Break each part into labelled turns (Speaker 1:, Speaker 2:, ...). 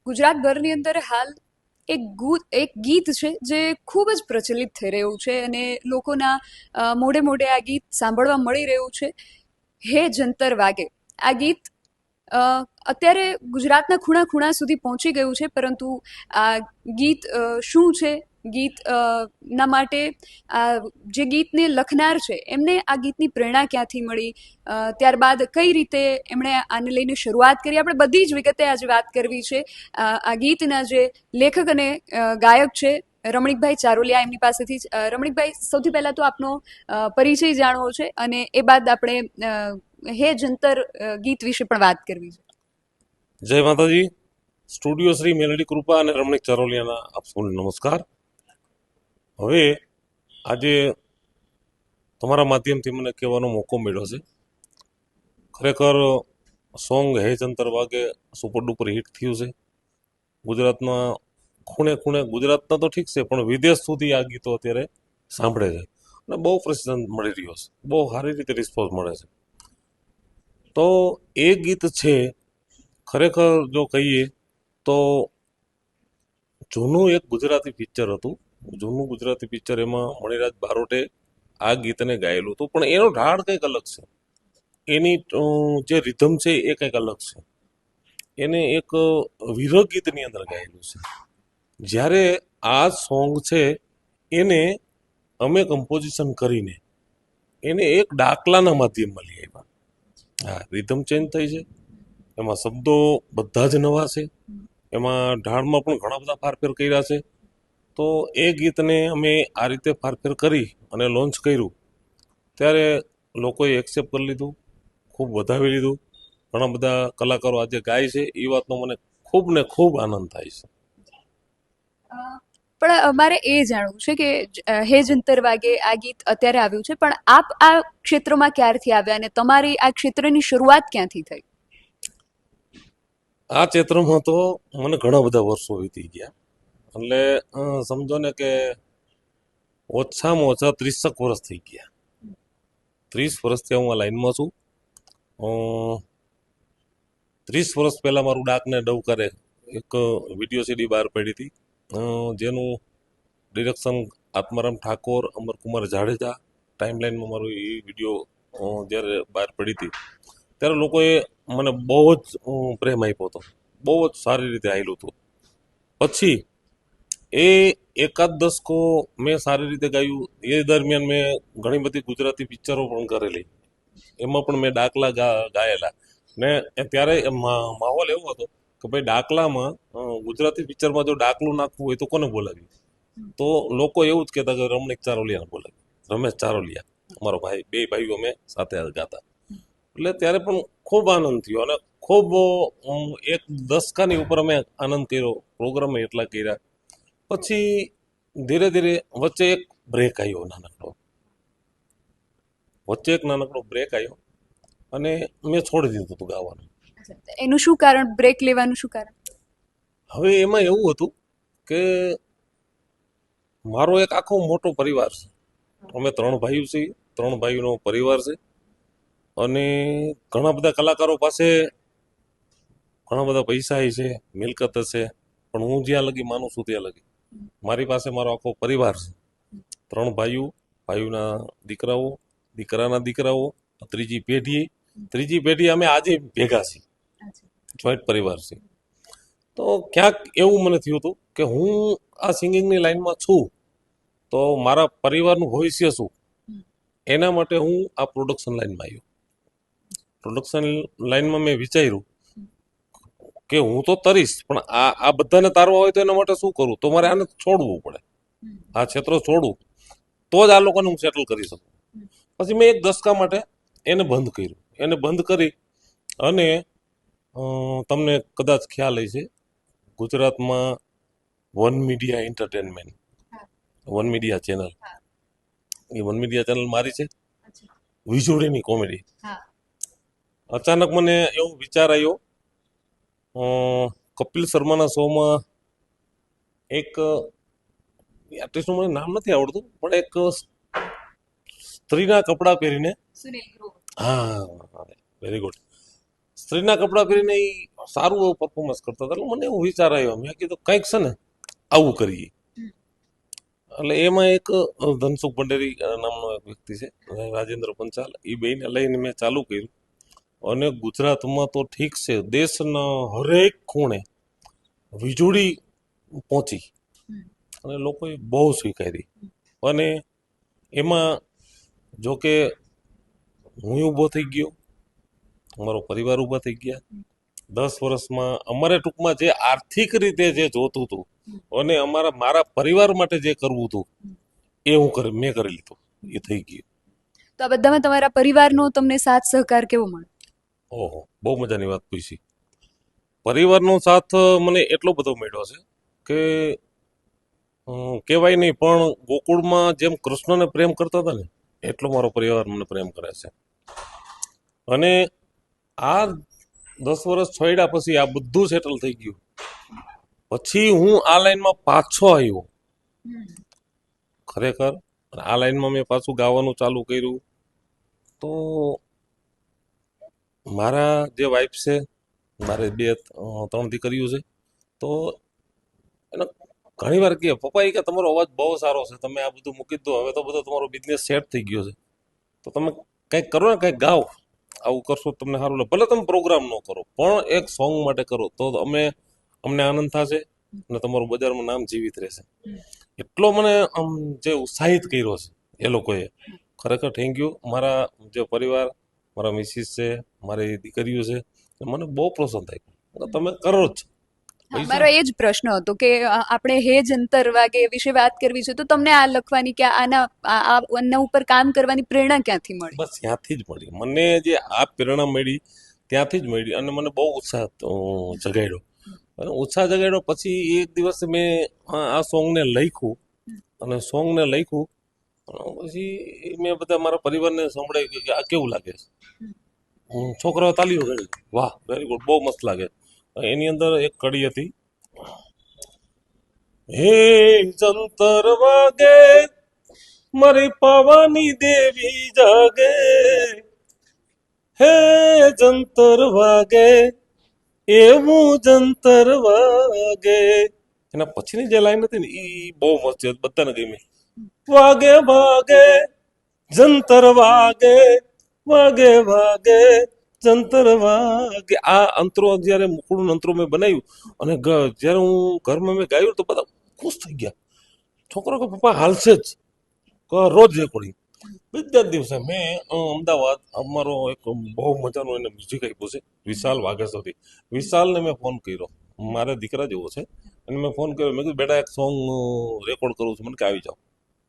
Speaker 1: ગુજરાતભરની અંદર હાલ એક ગીત છે જે ખૂબ જ પ્રચલિત થઈ રહ્યું છે અને લોકોના મોઢે મોઢે આ ગીત સાંભળવા મળી રહ્યું છે. હે જંતર વાગે આ ગીત અત્યારે ગુજરાતના ખૂણા ખૂણા સુધી પહોંચી ગયું છે, પરંતુ આ ગીત શું છે, ગીત ના માટે આ જે ગીતને લખનાર છે એમને આ ગીતની પ્રેરણા ક્યાંથી મળી, ત્યારબાદ કઈ રીતે એમણે આને લઈને શરૂઆત કરી, આપણે બધી જ વિગતે આજે વાત કરવી છે. આ ગીતના જે લેખક અને ગાયક છે રમણીકભાઈ ચારોલિયા, એમની પાસેથી રમણીકભાઈ, સૌથી પહેલા તો આપનો પરિચય જાણવો છે અને એ બાદ આપણે હે જંતર ગીત વિશે પણ વાત કરવી છે.
Speaker 2: જય માતાજી. સ્ટુડિયો શ્રી મેલડી કૃપા અને રમણીક ચારોલિયાના આપ સૌને નમસ્કાર. હવે આજે તમારા માધ્યમથી મને કહેવાનો મોકો મળ્યો છે. ખરેખર સોંગ હે જંતર વાગે સુપર ડુપર હિટ થયું છે. ગુજરાતમાં ખૂણે ખૂણે, ગુજરાતના તો ઠીક છે પણ વિદેશ સુધી આ ગીતો અત્યારે સાંભળે છે અને બહુ પ્રસિદ્ધ મળી રહ્યો છે, બહુ સારી રીતે રિસ્પોન્સ મળે છે. તો એ ગીત છે, ખરેખર જો કહીએ તો જૂનું એક ગુજરાતી પિક્ચર હતું. જૂનું ગુજરાતી પિક્ચર, એમાં મણિરાજ બારોટે આ ગીતને ગાયેલું હતું, પણ એનો ઢાળ કંઈક અલગ છે, એની જે રિધમ છે એ કંઈક અલગ છે. એને એક વિરહ ગીતની અંદર ગાયેલું છે. જ્યારે આ સોંગ છે એને અમે કમ્પોઝિશન કરીને એને એક ડાકલાના માધ્યમમાં લઈ આવ્યા. હા, રિધમ ચેન્જ થઈ છે, એમાં શબ્દો બધા જ નવા છે, એમાં ઢાળમાં પણ ઘણા બધા ફારફેર કર્યા છે. તો એ ગીતને અમે આ રીતે ફારફેર કરી અને લોન્ચ કર્યું ત્યારે લોકોએ એક્સેપ્ટ કરી લીધું, ખૂબ વધાવી લીધું. ઘણા બધા કલાકારો આજે ગાય છે, એ વાતનો મને ખૂબ ને ખૂબ આનંદ થાય છે.
Speaker 1: પણ મારે એ જાણવું છે કે હે જંતર વાગે આ ગીત અત્યારે આવ્યું છે, પણ આપ આ ક્ષેત્રમાં ક્યારથી આવ્યા અને તમારી આ ક્ષેત્રની શરૂઆત ક્યાંથી થઈ?
Speaker 2: આ ક્ષેત્રમાં તો મને ઘણા બધા વર્ષો વીતી ગયા, એટલે સમજો ને કે ઓછામાં ઓછા 30 વર્ષ થઈ ગયા. 30 વર્ષથી હું આ લાઈનમાં છું. 30 વર્ષ પહેલા મારું ડાકને ડવકારે એક વિડીયો સીડી બહાર પડી હતી, જેનું ડિરેક્શન આત્મારામ ઠાકોર, અમરકુમાર જાડેજા. ટાઈમ લાઈનમાં મારું એ વિડીયો જ્યારે બહાર પડી હતી ત્યારે લોકોએ મને બહુ જ પ્રેમ આપ્યો હતો, બહુ જ સારી રીતે આવેલું હતું. પછી એ એકાદ દશકો મેં સારી રીતે ગાયું. એ દરમિયાન મેં ઘણી બધી ગુજરાતી પિક્ચરો પણ કરેલી, એમાં પણ મેં ડાકલા ગાયેલા ને. ત્યારે માહોલ એવો હતો કે ભાઈ ડાકલામાં ગુજરાતી પિક્ચરમાં જો ડાકલું નાખવું હોય તો કોને બોલાવ્યું? તો લોકો એવું જ કહેતા કે રમણીક ચારોલિયાને બોલાવ્યું, રમેશ ચારોલિયા અમારો ભાઈ, બે ભાઈઓ અમે સાથે ગાતા. એટલે ત્યારે પણ ખૂબ આનંદ થયો અને ખૂબ એક દશકાની ઉપર અમે આનંદ કર્યો, પ્રોગ્રામ એટલા કર્યા. પછી ધીરે ધીરે વચ્ચે એક બ્રેક આવ્યો, નાનકડો બ્રેક આવ્યો અને મેં છોડી દીધું હતું ગાવાનું.
Speaker 1: એનું શું કારણ, બ્રેક લેવાનું શું કારણ?
Speaker 2: હવે એમાં એવું હતું કે મારો એક આખો મોટો પરિવાર છે, અમે 3 ભાઈઓ છીએ, 3 ભાઈઓનો પરિવાર છે અને ઘણા બધા કલાકારો પાસે ઘણા બધા પૈસા છે, મિલકત છે, પણ હું જ્યાં લગી માનું છું ત્યાં લગી મારી પાસે મારો આખો પરિવાર છે. 3 ભાઈઓ, ભાઈઓના દીકરાઓ, દીકરાના દીકરાઓ, ત્રીજી પેઢી અમે આજે ભેગા છીએ, જોઈન્ટ પરિવાર છે. તો ક્યાંક એવું મને થયું હતું કે હું આ સિંગિંગની લાઈનમાં છું તો મારા પરિવારનું ભવિષ્ય શું, એના માટે હું આ પ્રોડક્શન લાઈનમાં આવ્યો. પ્રોડક્શન લાઈનમાં મેં વિચાર્યું કે હું તો તરીશ, પણ આ બધાને તારવા હોય તો એના માટે શું કરું? તો મારે આને છોડવું પડે, આ ક્ષેત્ર છોડવું તો જ આ લોકોને હું સેટલ કરી શકું. પછી મેં એક દશકા માટે એને બંધ કર્યું. એને બંધ કરી અને તમને કદાચ ખ્યાલ હશે, ગુજરાતમાં one media entertainment, one media channel, એ વન મીડિયા ચેનલ મારી છે, વિજોડીની કોમેડી. અચાનક મને એવો વિચાર આવ્યો, કપિલ શર્માના શોમાં એક આર્ટિસ્ટનું મને નામ નથી આવડતું, પણ એક સ્ત્રીના કપડાં પહેરીને, હા વેરી ગુડ, સ્ત્રીના કપડાં પહેરીને એ સારું એવું પરફોર્મન્સ કરતા હતા. એટલે મને એવું વિચાર આવ્યો, મેં કીધું કંઈક છે ને આવું કરીએ. એટલે એમાં એક ધનસુખ ભંડેરી નામનો એક વ્યક્તિ છે, રાજેન્દ્ર પંચાલ, એ બેને લઈને મેં ચાલુ કર્યું. અને ગુજરાતમાં તો ઠીક છે, દેશના હરેક ખૂણે વીજળી પહોંચી અને લોકોએ બહુ સ્વીકારી. અને એમાં જો કે હું ઊભો થઈ ગયો, અમારો પરિવાર ઊભા થઈ ગયા. 10 વર્ષમાં અમારે ટૂંકમાં જે આર્થિક રીતે જે જોતું હતું અને મારા પરિવાર માટે જે કરવું હતું એ મેં કરી લીધું, એ થઈ ગયું.
Speaker 1: તો આ બધામાં તમારા પરિવારનો તમને સાથ સહકાર કેવો મળે?
Speaker 2: ઓહો, બહુ મજાની વાત પૂછી. પરિવારનો સાથ મને એટલો બધો મળ્યો છે કે કહેવાય નહીં, પણ ગોકુળમાં જેમ કૃષ્ણને પ્રેમ કરતા હતા ને એટલો મારો પરિવાર મને પ્રેમ કરે છે. અને આ 10 વર્ષ છોડ્યા પછી આ બધું સેટલ થઈ ગયું પછી હું આ લાઈનમાં પાછો આવ્યો ખરેખર. આ લાઈનમાં મેં પાછું ગાવાનું ચાલુ કર્યું. તો મારા જે વાઈફ છે, મારે 2-3 દીકરીઓ છે, તો એને ઘણી વાર કહે, પપ્પા એ કે તમારો અવાજ બહુ સારો છે, તમે આ બધું મૂકી દો, હવે તો બધો તમારો બિઝનેસ સેટ થઈ ગયો છે, તો તમે કંઈક કરો ને, કંઈક ગાઓ, આવું કરશો તમને સારું લાગે. ભલે તમે પ્રોગ્રામ ન કરો પણ એક સોંગ માટે કરો તો અમને આનંદ થશે અને તમારું બજારમાં નામ જીવિત રહેશે. એટલો મને જે ઉત્સાહિત કર્યો છે એ લોકોએ, ખરેખર થેન્ક યુ. મારા જે પરિવાર, મારા મિસિસ છે, મારી દીકરીઓ છે, મને બહુ પ્રોત્સાહન થાય, તમે કરો જ.
Speaker 1: મારો એ જ પ્રશ્ન હતો કે આપણે હે જંતર વાગે વિશે વાત કરવી છે, તો તમને આ લખવાની કે આના ઉપર કામ કરવાની પ્રેરણા ક્યાંથી મળી?
Speaker 2: બસ ત્યાંથી જ મળી મને, જે આ પ્રેરણા મળી ત્યાંથી જ મળી. અને મને બહુ ઉત્સાહ જગાડ્યો. અને ઉત્સાહ જગાડ્યો પછી એક દિવસ મેં આ સોંગને લખ્યું. અને સોંગને લખ્યું પછી મેં બધા મારા પરિવારને સંભળાવ્યું કે આ કેવું લાગે છે. છોકરાઓ તાલીઓ કરી, વાહ, વેરી ગુડ, બહુ મસ્ત લાગે. એની અંદર એક કડી હતી, હે જંતર વાગે મારી પાવાની દેવી જાગે, હે જંતર વાગે એવું જંતર વાગે. એના પછીની જે લાઈન હતી ને એ બહુ મસ્ત છે, બધાને ગમી. વાગે વાગે જંતર વાગે, વાગે વાગે જંતર વાગે. આ અંતરો જયારે મુકુળનું અંતરો મેં બનાવ્યું અને જયારે હું ઘરમાં મેં ગાયું તો બધા ખુશ થઈ ગયા. છોકરો કે પપ્પા હાલશે જ, રોજ રેકોર્ડિંગ. બીજા દિવસે મેં અમદાવાદ, અમારો એક બહુ મજાનો એને મ્યુઝિક આપ્યું છે વિશાલ વાઘેશ્વરી. વિશાલને મેં ફોન કર્યો, મારા દીકરા જેવો છે, અને મેં ફોન કર્યો, મેં કીધું બેટા એક સોંગ રેકોર્ડ કરું છું, મને કે આવી જાઓ.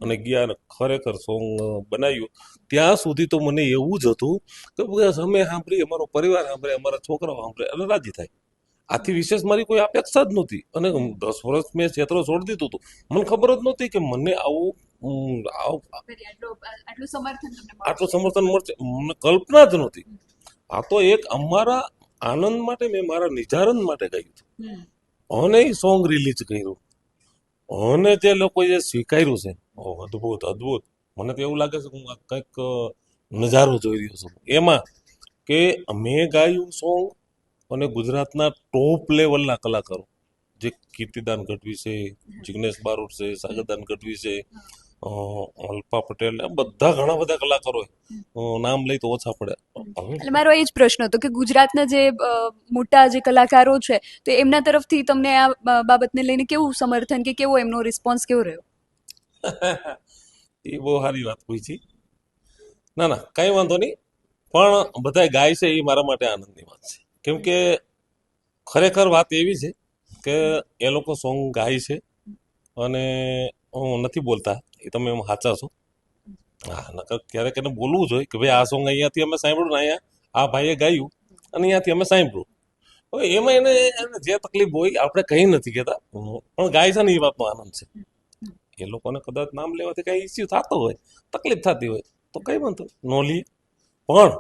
Speaker 2: અને ગયા અને ખરેખર સોંગ બનાવ્યું. ત્યાં સુધી તો મને એવું જ હતું કે અમે સાંભળીએ, અમારો પરિવાર સાંભળે, અમારા છોકરાઓ સાંભળે અને રાજી થાય. આથી વિશેષ મારી કોઈ અપેક્ષા જ નહોતી. અને 10 વર્ષ મેં ક્ષેત્ર છોડી દીધું હતું, મને ખબર જ નહોતી કે મને આટલું સમર્થન મળશે, મને કલ્પના જ નહોતી. આ તો એક અમારા આનંદ માટે, મેં મારા નિજાનંદ માટે ગાયું હતું અને એ સોંગ રિલીઝ કર્યું. અને જે લોકોએ જે સ્વીકાર્યું છે, અદ્ભુત અદ્ભુત. મને તો એવું લાગે છે કે હું કંઈક નજારો જોઈ રહ્યો છું એમાં, કે મેં ગાયું સોંગ અને ગુજરાતના ટોપ લેવલના કલાકારો, જે કીર્તિદાન ગઢવી છે, જિગ્નેશ બારોટ છે, સાગરદાન ગઢવી છે, અલ્પા પટેલ, બધા ઘણા બધા કલાકારો, નામ લઈ તો ઓછા પડે.
Speaker 1: એટલે મારો એ જ પ્રશ્ન હતો કે ગુજરાતના જે મોટા જે કલાકારો છે, તો એમના તરફથી તમને આ બાબતને લઈને કેવું સમર્થન કે કેવો એમનો રિસ્પોન્સ કેવો રહ્યો?
Speaker 2: એ બહુ સારી વાત પૂછી. ના ના, કઈ વાંધો નહીં, પણ બધા ગાય છે એ મારા માટે આનંદની વાત છે. કેમ કે ખરેખર વાત એવી છે કે એ લોકો સોંગ ગાય છે અને હું નથી બોલતા, એ તમે એમ સાચા છો. હા, નકર ક્યારેક એને બોલવું જોઈએ કે ભાઈ આ સોંગ અહીંયાથી અમે સાંભળ્યું ને, અહીંયા આ ભાઈએ ગાયું અને અહીંયાથી અમે સાંભળ્યું. હવે એમાં એને જે તકલીફ હોય આપણે કંઈ નથી કહેતા, પણ ગાય છે ને એ વાતનો આનંદ છે. એ લોકોને કદાચ નામ લેવાથી કઈ ઇસ્યુ થતો હોય, તકલીફ થતી હોય તો કઈ વાંધો ન લઈએ. પણ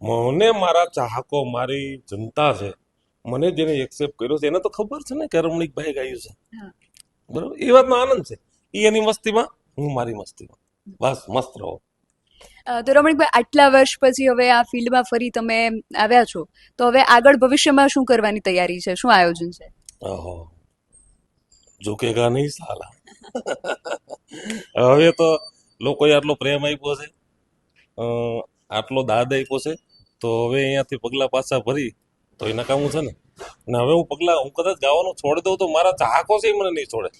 Speaker 2: મને મારા ચાહકો, મારી જનતા છે, મને જેને એક્સેપ્ટ કર્યો છે એને તો ખબર છે ને કે રમણીકભાઈ ગાયું છે, બરાબર. એ વાતનો આનંદ છે. એ એની મસ્તીમાં, હું મારી મસ્તીમાં, બસ મસ્ત રહો.
Speaker 1: તો રમણીકભાઈ, આટલા વર્ષ પછી હવે આ ફિલ્ડમાં ફરી તમે આવ્યા છો, તો હવે આગળ ભવિષ્યમાં શું કરવાની તૈયારી છે, શું આયોજન છે?
Speaker 2: ઓહો, ઝુકેગા નહીં સાલા. હવે તો લોકોએ આટલો પ્રેમ આપ્યો છે, અ, આટલો દાદ આપ્યો છે, તો હવે અહીંયાથી પગલા પાછા ભરી તો એ નકામું છે ને. અને હવે હું કદાચ ગાવાનું છોડી દઉં તો મારા ચાહકો છે એ મને નહીં છોડે.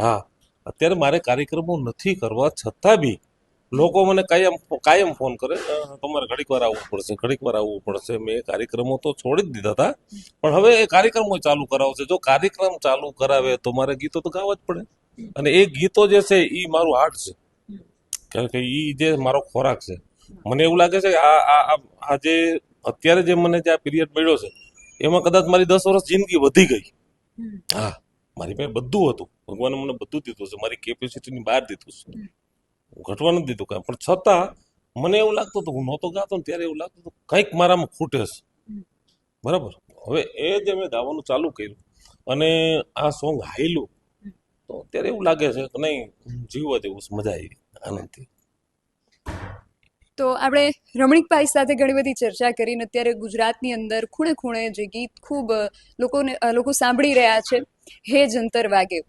Speaker 2: હા, અત્યારે મારે કાર્યક્રમો નથી કરવા છતાં બી લોકો મને કાયમ ફોન કરે, તમારે ઘડીક વાર આવવું પડશે, ઘડીક વાર આવવું પડશે. મેં કાર્યક્રમો તો છોડી જ દીધા હતા, પણ હવે એ કાર્યક્રમો ચાલુ કરાવશે. જો કાર્યક્રમ ચાલુ કરાવે તો મારે ગીતો તો ગાવા જ પડે. અને એ ગીતો જે છે એ મારું હાર્ટ છે, કારણ કે એ જે મારો ખોરાક છે. મને એવું લાગે છે કે આ જે અત્યારે જે મને જે આ પીરિયડ મળ્યો છે એમાં કદાચ મારી 10 વર્ષ જિંદગી વધી ગઈ. હા, મારી પાસે બધું હતું, ભગવાને મને બધું દીધું છે, મારી કેપેસિટીની બહાર દીધું છે, ઘટવા નથી દીધું કાંઈ. પણ છતાં મને એવું લાગતું હતું, હું નહોતો ગાતો ને ત્યારે એવું લાગતું હતું કંઈક મારામાં ખૂટે છે. બરાબર, હવે એ જે મેં ગાવાનું ચાલુ કર્યું અને આ સોંગ હાયલું, તો અત્યારે એવું લાગે છે કે નહીં, જીવવા જેવું છે, મજા આવી આનંદથી.
Speaker 1: તો આપણે રમણીકભાઈ સાથે ઘણી બધી ચર્ચા કરીને અત્યારે ગુજરાતની અંદર ખૂણે ખૂણે જે ગીત ખૂબ લોકો સાંભળી રહ્યા છે, હે જંતર વાગે,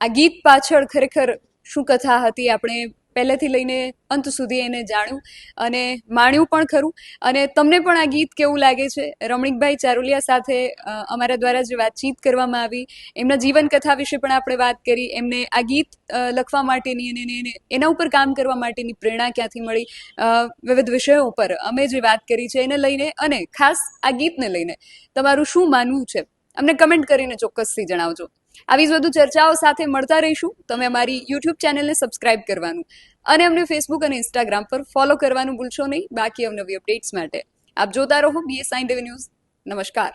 Speaker 1: આ ગીત પાછળ ખરેખર શું કથા હતી આપણે પહેલેથી લઈને અંત સુધી એને જાણ્યું અને માણ્યું પણ ખરું. અને તમને પણ આ ગીત કેવું લાગે છે? રમણીકભાઈ ચારોલિયા સાથે અમારા દ્વારા જે વાતચીત કરવામાં આવી, એમના જીવન કથા વિશે પણ આપણે વાત કરી, એમને આ ગીત લખવા માટેની અને એના ઉપર કામ કરવા માટેની પ્રેરણા ક્યાંથી મળી, વિવિધ વિષયો ઉપર અમે જે વાત કરી છે એને લઈને અને ખાસ આ ગીતને લઈને તમારું શું માનવું છે, અમને કમેન્ટ કરીને ચોક્કસથી જણાવજો. આવી જ વધુ ચર્ચાઓ સાથે મળતા રહીશું. તમે અમારી યુટ્યુબ ચેનલને સબસ્ક્રાઇબ કરવાનું અને અમને ફેસબુક અને ઇન્સ્ટાગ્રામ પર ફોલો કરવાનું ભૂલશો નહીં. બાકી અવનવી અપડેટ્સ માટે આપ જોતા રહો BS9 ન્યૂઝ. નમસ્કાર.